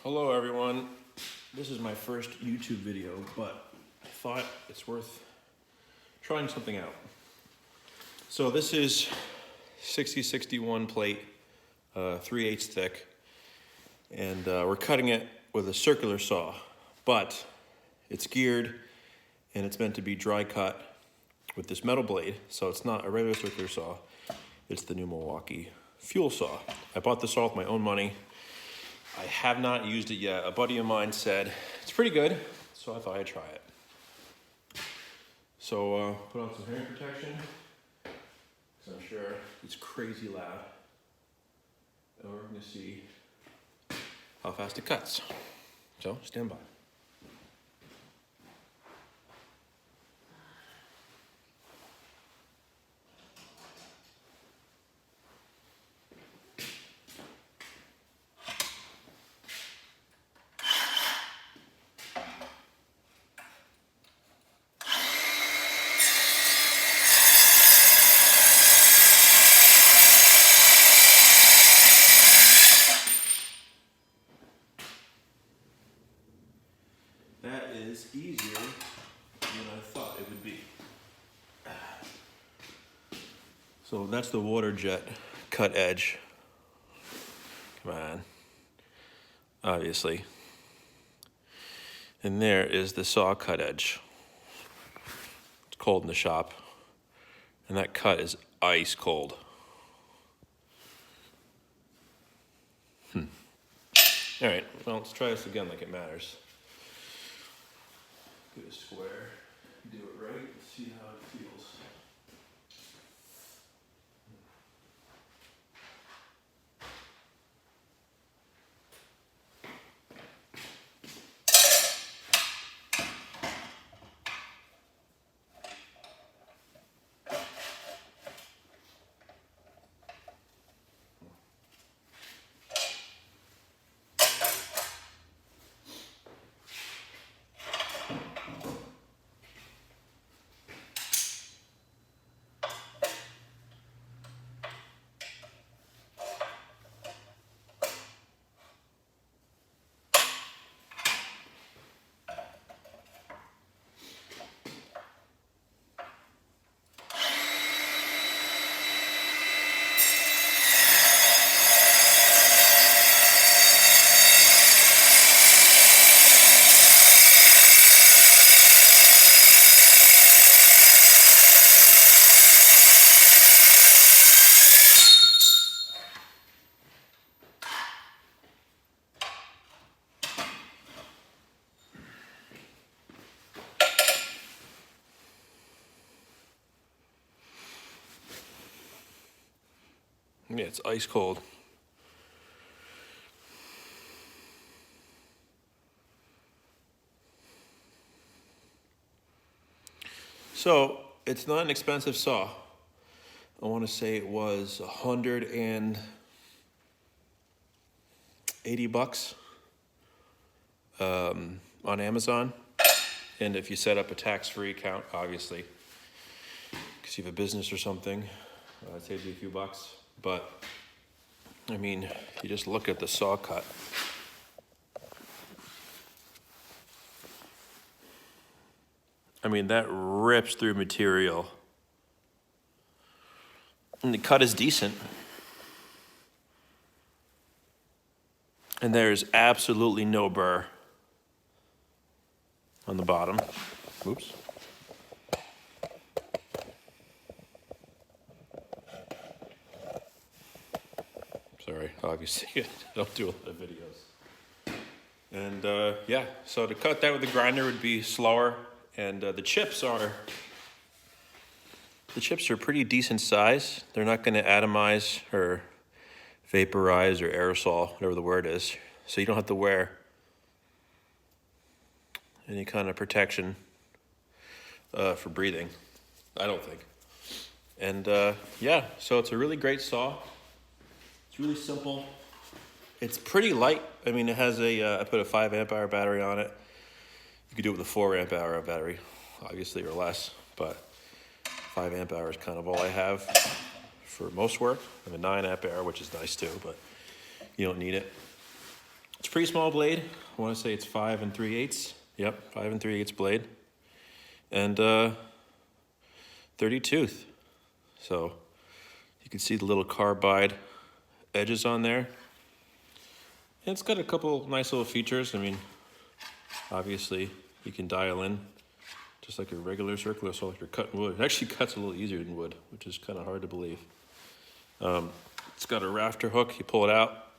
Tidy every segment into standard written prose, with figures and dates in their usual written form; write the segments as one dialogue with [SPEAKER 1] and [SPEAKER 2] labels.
[SPEAKER 1] Hello everyone. This is my first YouTube video, but I thought it's worth trying something out. So this is 6061 plate, 3/8 thick, and we're cutting it with a circular saw, but it's geared and it's meant to be dry cut with this metal blade, so it's not a regular circular saw, it's the new Milwaukee fuel saw. I bought this saw with my own money. I have not used it yet. A buddy of mine said it's pretty good, so I thought I'd try it. So put on some hearing protection, because I'm sure it's crazy loud. And we're gonna see how fast it cuts. So stand by. That is easier than I thought it would be. So that's the water jet cut edge. Come on. Obviously. And there is the saw cut edge. It's cold in the shop. And that cut is ice cold. All right, well, let's try this again like it matters. Do a square, do it right, see how it feels. Yeah, it's ice cold. So it's not an expensive saw. I want to say it was $180 on Amazon. And if you set up a tax-free account, obviously, because you have a business or something, it saves you a few bucks. But, I mean, you just look at the saw cut. I mean, that rips through material. And the cut is decent. And there's absolutely no burr on the bottom. Oops. Sorry, obviously I don't do a lot of videos. And yeah, so to cut that with the grinder would be slower. And the chips are pretty decent size. They're not gonna atomize or vaporize or aerosol, whatever the word is. So you don't have to wear any kind of protection for breathing, I don't think. And yeah, so it's a really great saw. It's really simple. It's pretty light. I mean, it has I put a 5 amp hour battery on it. You could do it with a 4 amp hour battery, obviously, or less, but 5 amp hour is kind of all I have for most work. I have a 9 amp hour, which is nice too, but you don't need it. It's a pretty small blade. I want to say it's 5 3/8. Yep, 5 3/8 blade. And 30 tooth. So you can see the little carbide edges on there. And it's got a couple nice little features. I mean, obviously you can dial in just like a regular circular saw, like you're cutting wood. It actually cuts a little easier than wood, which is kind of hard to believe. It's got a rafter hook. You pull it out.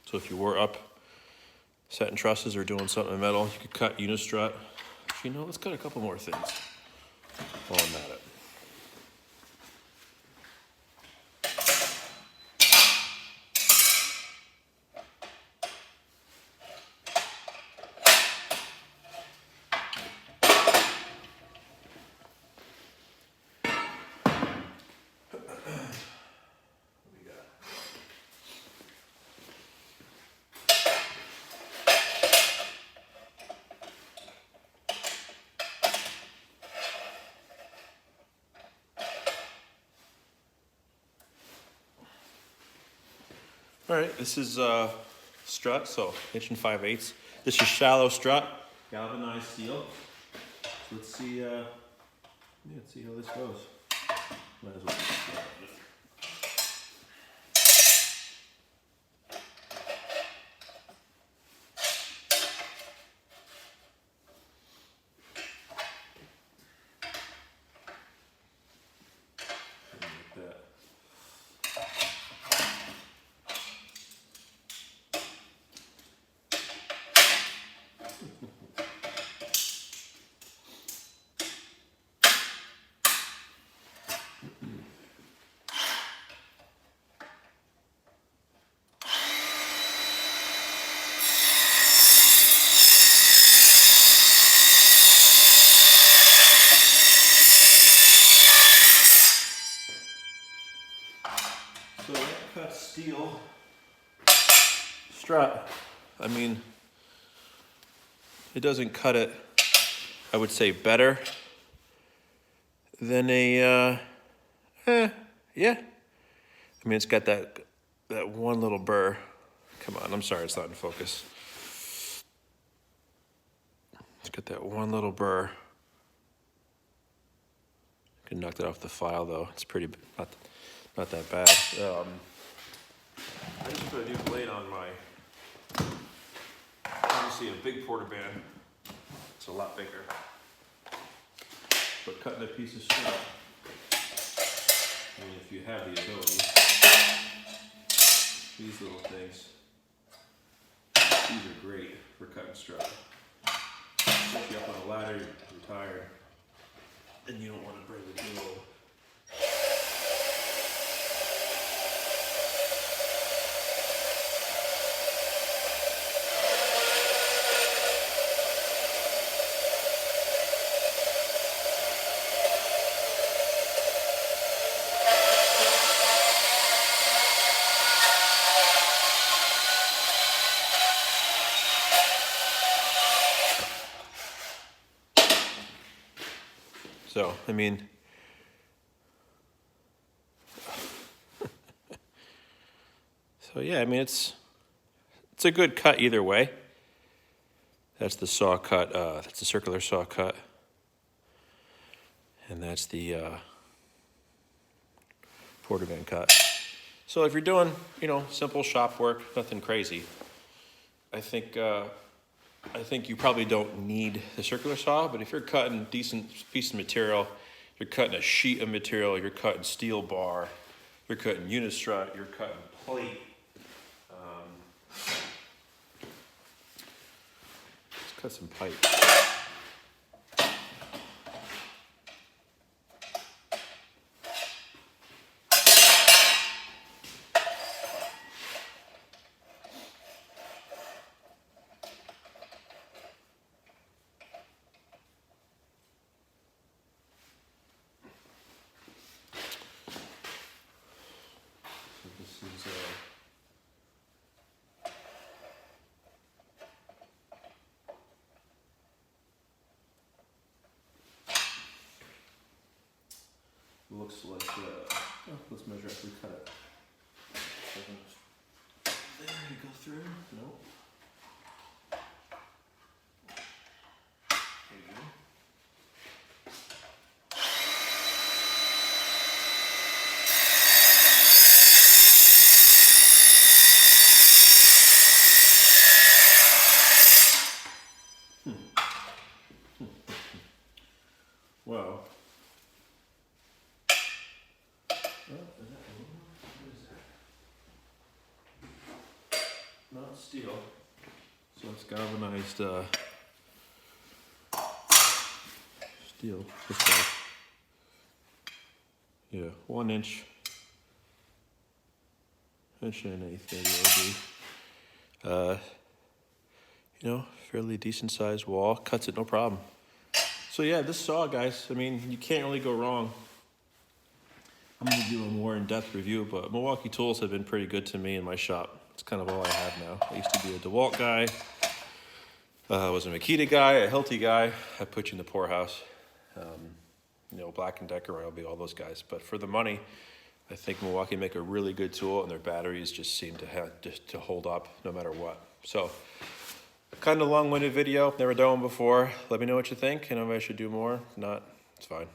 [SPEAKER 1] So if you were up setting trusses or doing something metal, you could cut unistrut. Actually, no, let's cut a couple more things while I'm at it. All right, this is strut, so 1 5/8. This is shallow strut, galvanized steel. So let's see how this goes. Might as well So that cuts steel strut. I mean, it doesn't cut it, I would say, better than a, yeah. I mean, it's got that one little burr. Come on, I'm sorry, it's not in focus. It's got that one little burr. I can knock that off the file though. It's pretty, not that bad. I just put a new blade on my, obviously a big porter band. It's a lot bigger. But cutting a piece of strut, I mean, if you have the ability, these little things, these are great for cutting strut. Set you up on a ladder, you're tired, and you don't want to break the tool. So, I mean, so yeah, I mean, it's a good cut either way. That's the saw cut, that's the circular saw cut. And that's the porter band cut. So if you're doing, you know, simple shop work, nothing crazy, I think you probably don't need the circular saw, but if you're cutting decent piece of material, you're cutting a sheet of material, you're cutting steel bar, you're cutting unistrut, you're cutting plate. Let's cut some pipe. Looks like, let's measure after we cut it. There you go through, nope. not steel. So it's galvanized steel. This guy. Yeah, 1 inch. Inch and an eighth maybe LD. You know, fairly decent sized wall. Cuts it no problem. So yeah, this saw, guys, I mean, you can't really go wrong. I'm gonna do a more in-depth review, but Milwaukee tools have been pretty good to me in my shop. It's kind of all I have now. I used to be a DeWalt guy. I was a Makita guy, a Hilti guy. I put you in the poorhouse. You know, Black & Decker, I'll be all those guys. But for the money, I think Milwaukee make a really good tool, and their batteries just seem to hold up no matter what. So, kind of long-winded video. Never done one before. Let me know what you think, and if I should do more. If not, it's fine.